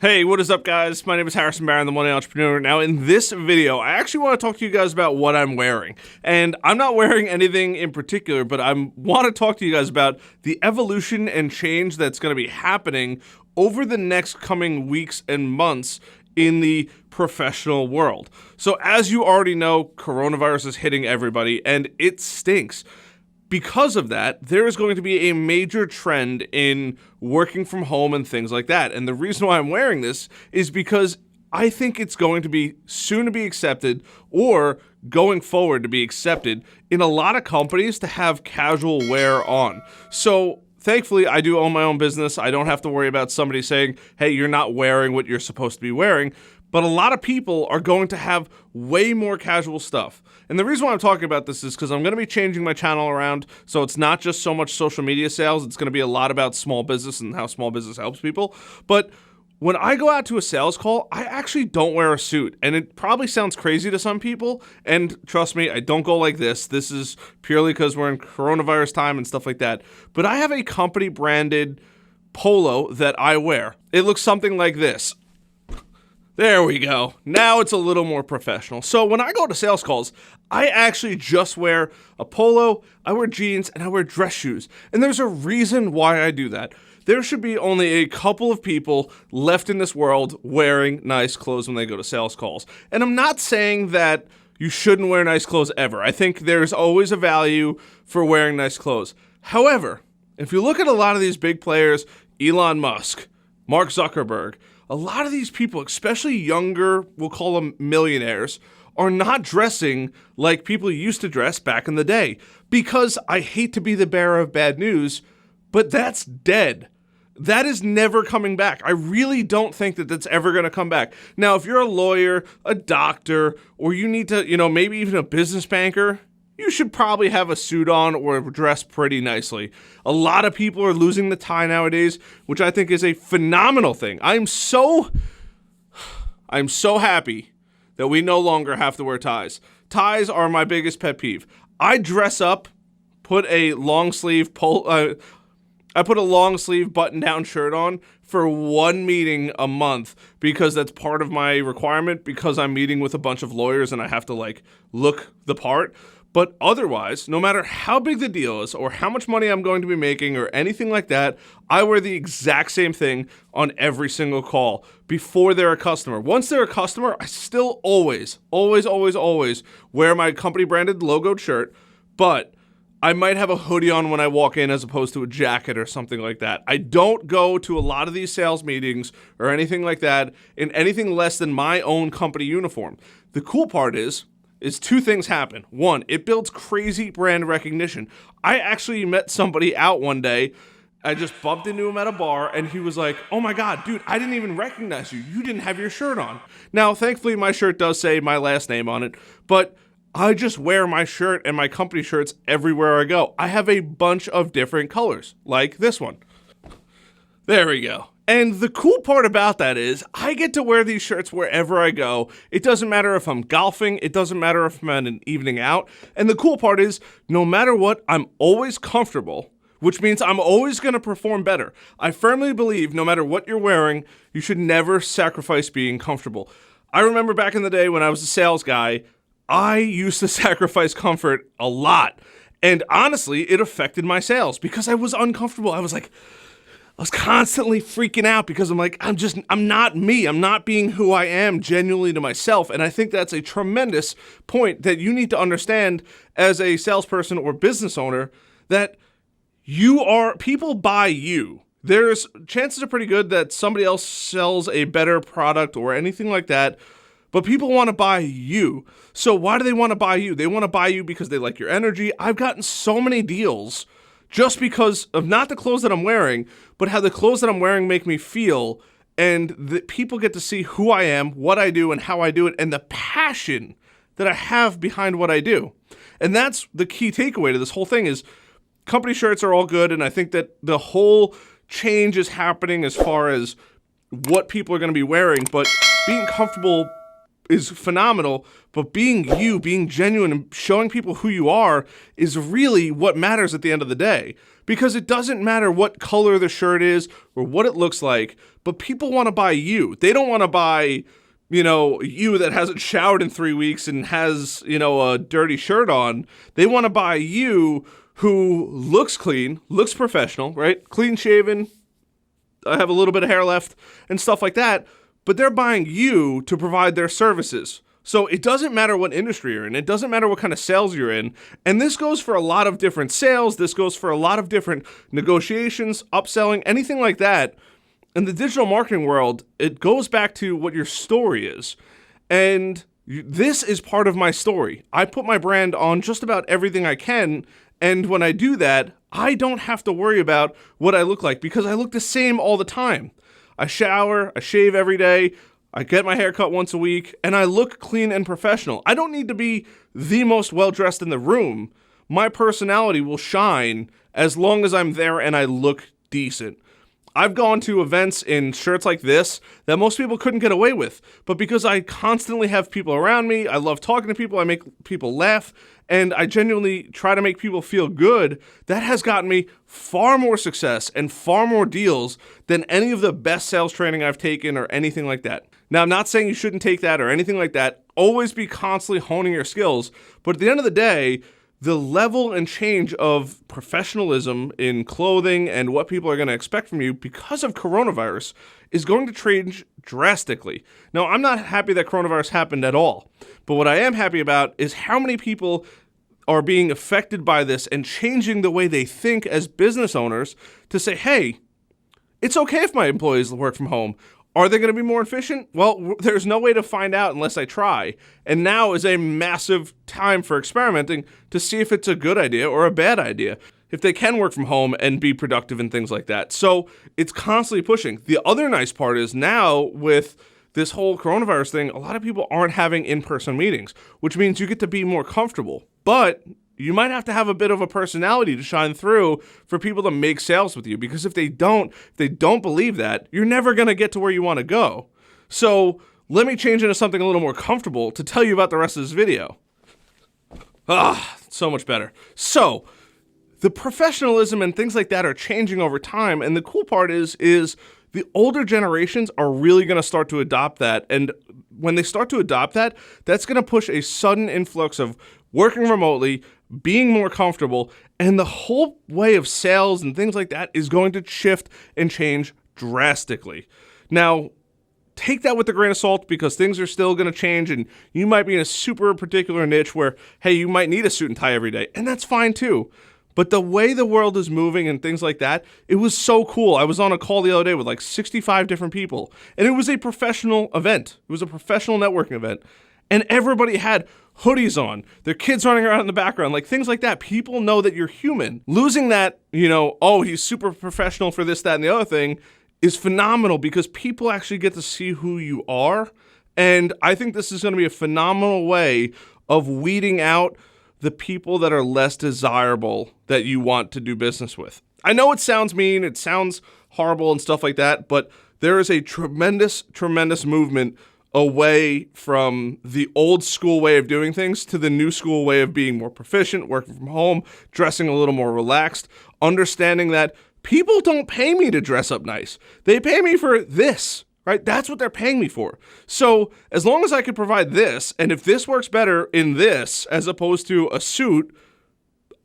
Hey, what is up, guys? My name is Harrison Barron, the Millennial Entrepreneur. Now, in this video, I actually want to talk to you guys about what I'm wearing. And I'm not wearing anything in particular, but I want to talk to you guys about the evolution and change that's going to be happening over the next coming weeks and months in the professional world. So, as you already know, coronavirus is hitting everybody, and it stinks. Because of that, there is going to be a major trend in working from home and things like that. And the reason why I'm wearing this is because I think it's going to be soon to be accepted, or going forward to be accepted in a lot of companies to have casual wear on. So thankfully, I do own my own business. I don't have to worry about somebody saying, hey, you're not wearing what you're supposed to be wearing. But a lot of people are going to have way more casual stuff. And the reason why I'm talking about this is because I'm going to be changing my channel around, so it's not just so much social media sales. It's going to be a lot about small business and how small business helps people. But when I go out to a sales call, I actually don't wear a suit. And it probably sounds crazy to some people. And trust me, I don't go like this. This is purely because we're in coronavirus time and stuff like that. But I have a company branded polo that I wear. It looks something like this. There we go. Now it's a little more professional. So when I go to sales calls, I actually just wear a polo, I wear jeans, and I wear dress shoes. And there's a reason why I do that. There should be only a couple of people left in this world wearing nice clothes when they go to sales calls. And I'm not saying that you shouldn't wear nice clothes ever. I think there's always a value for wearing nice clothes. However, if you look at a lot of these big players, Elon Musk, Mark Zuckerberg, a lot of these people, especially younger, we'll call them millionaires, are not dressing like people used to dress back in the day. Because I hate to be the bearer of bad news, but that's dead. That is never coming back. I really don't think that that's ever going to come back. Now, if you're a lawyer, a doctor, or you need to, maybe even a business banker, you should probably have a suit on or dress pretty nicely. A lot of people are losing the tie nowadays, which I think is a phenomenal thing. I'm so happy that we no longer have to wear ties. Ties are my biggest pet peeve. I dress up, put a long sleeve button-down shirt on for one meeting a month because that's part of my requirement, because I'm meeting with a bunch of lawyers and I have to look the part. But otherwise, no matter how big the deal is or how much money I'm going to be making or anything like that, I wear the exact same thing on every single call before they're a customer. Once they're a customer, I still always wear my company branded logoed shirt, but I might have a hoodie on when I walk in as opposed to a jacket or something like that. I don't go to a lot of these sales meetings or anything like that in anything less than my own company uniform. The cool part is two things happen. One, it builds crazy brand recognition. I actually met somebody out one day. I just bumped into him at a bar, and he was like, oh my God, dude, I didn't even recognize you. You didn't have your shirt on. Now, thankfully, my shirt does say my last name on it, but I just wear my shirt and my company shirts everywhere I go. I have a bunch of different colors, like this one. There we go. And the cool part about that is I get to wear these shirts wherever I go. It doesn't matter if I'm golfing. It doesn't matter if I'm on an evening out. And the cool part is no matter what, I'm always comfortable, which means I'm always going to perform better. I firmly believe no matter what you're wearing, you should never sacrifice being comfortable. I remember back in the day when I was a sales guy, I used to sacrifice comfort a lot. And honestly, it affected my sales because I was uncomfortable. I was constantly freaking out because I'm not me. I'm not being who I am genuinely to myself. And I think that's a tremendous point that you need to understand as a salesperson or business owner, that people buy you. There's chances are pretty good that somebody else sells a better product or anything like that, but people want to buy you. So why do they want to buy you? They want to buy you because they like your energy. I've gotten so many deals just because of not the clothes that I'm wearing, but how the clothes that I'm wearing make me feel, and that people get to see who I am, what I do, and how I do it, and the passion that I have behind what I do. And that's the key takeaway to this whole thing is company shirts are all good, and I think that the whole change is happening as far as what people are going to be wearing, but being comfortable is phenomenal, but being you, being genuine and showing people who you are is really what matters at the end of the day. Because it doesn't matter what color the shirt is or what it looks like, but people want to buy you. They don't want to buy, you that hasn't showered in 3 weeks and has, a dirty shirt on. They want to buy you who looks clean, looks professional, right? Clean shaven, I have a little bit of hair left and stuff like that, but they're buying you to provide their services. So it doesn't matter what industry you're in. It doesn't matter what kind of sales you're in. And this goes for a lot of different sales. This goes for a lot of different negotiations, upselling, anything like that. In the digital marketing world, it goes back to what your story is. And this is part of my story. I put my brand on just about everything I can. And when I do that, I don't have to worry about what I look like because I look the same all the time. I shower, I shave every day, I get my hair cut once a week, and I look clean and professional. I don't need to be the most well-dressed in the room. My personality will shine as long as I'm there and I look decent. I've gone to events in shirts like this that most people couldn't get away with, but because I constantly have people around me, I love talking to people, I make people laugh, and I genuinely try to make people feel good, that has gotten me far more success and far more deals than any of the best sales training I've taken or anything like that. Now, I'm not saying you shouldn't take that or anything like that. Always be constantly honing your skills, but at the end of the day, the level and change of professionalism in clothing and what people are going to expect from you because of coronavirus is going to change drastically. Now, I'm not happy that coronavirus happened at all, but what I am happy about is how many people are being affected by this and changing the way they think as business owners to say, hey, it's okay if my employees work from home. Are they going to be more efficient? Well, there's no way to find out unless I try. And now is a massive time for experimenting to see if it's a good idea or a bad idea, if they can work from home and be productive and things like that. So it's constantly pushing. The other nice part is now with this whole coronavirus thing, a lot of people aren't having in-person meetings, which means you get to be more comfortable. But you might have to have a bit of a personality to shine through for people to make sales with you, because if they don't believe that, you're never going to get to where you want to go. So let me change into something a little more comfortable to tell you about the rest of this video. So much better. So the professionalism and things like that are changing over time, and the cool part is the older generations are really going to start to adopt that, and when they start to adopt that, that's going to push a sudden influx of working remotely, being more comfortable, and the whole way of sales and things like that is going to shift and change drastically. Now, take that with a grain of salt because things are still going to change, and you might be in a super particular niche where, hey, you might need a suit and tie every day, and that's fine too. But the way the world is moving and things like that, it was so cool. I was on a call the other day with like 65 different people, and it was a professional event. It was a professional networking event, and everybody had hoodies on, their kids running around in the background, like things like that. People know that you're human. Losing that, oh, he's super professional for this, that, and the other thing is phenomenal because people actually get to see who you are. And I think this is going to be a phenomenal way of weeding out the people that are less desirable that you want to do business with. I know it sounds mean, it sounds horrible and stuff like that, but there is a tremendous, tremendous movement away from the old school way of doing things to the new school way of being more proficient, working from home, dressing a little more relaxed, understanding that people don't pay me to dress up nice. They pay me for this, right? That's what they're paying me for. So as long as I can provide this, and if this works better in this as opposed to a suit,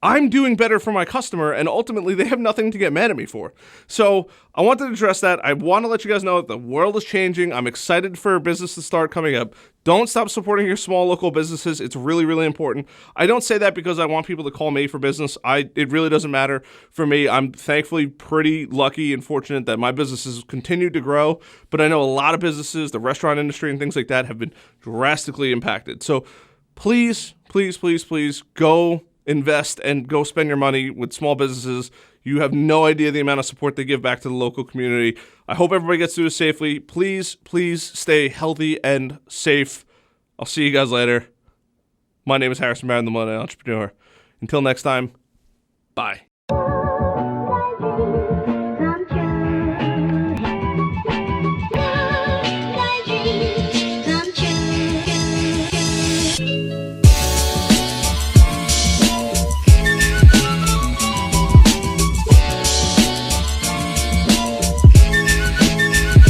I'm doing better for my customer, and ultimately they have nothing to get mad at me for. So I wanted to address that. I want to let you guys know that the world is changing. I'm excited for business to start coming up. Don't stop supporting your small local businesses. It's really, really important. I don't say that because I want people to call me for business. It really doesn't matter for me. I'm thankfully pretty lucky and fortunate that my businesses continued to grow, but I know a lot of businesses, the restaurant industry and things like that, have been drastically impacted. So please, please, please, please go invest and go spend your money with small businesses. You have no idea the amount of support they give back to the local community. I hope everybody gets through this safely. Please, please stay healthy and safe. I'll see you guys later. My name is Harrison Barron, the Millennial Entrepreneur. Until next time, bye.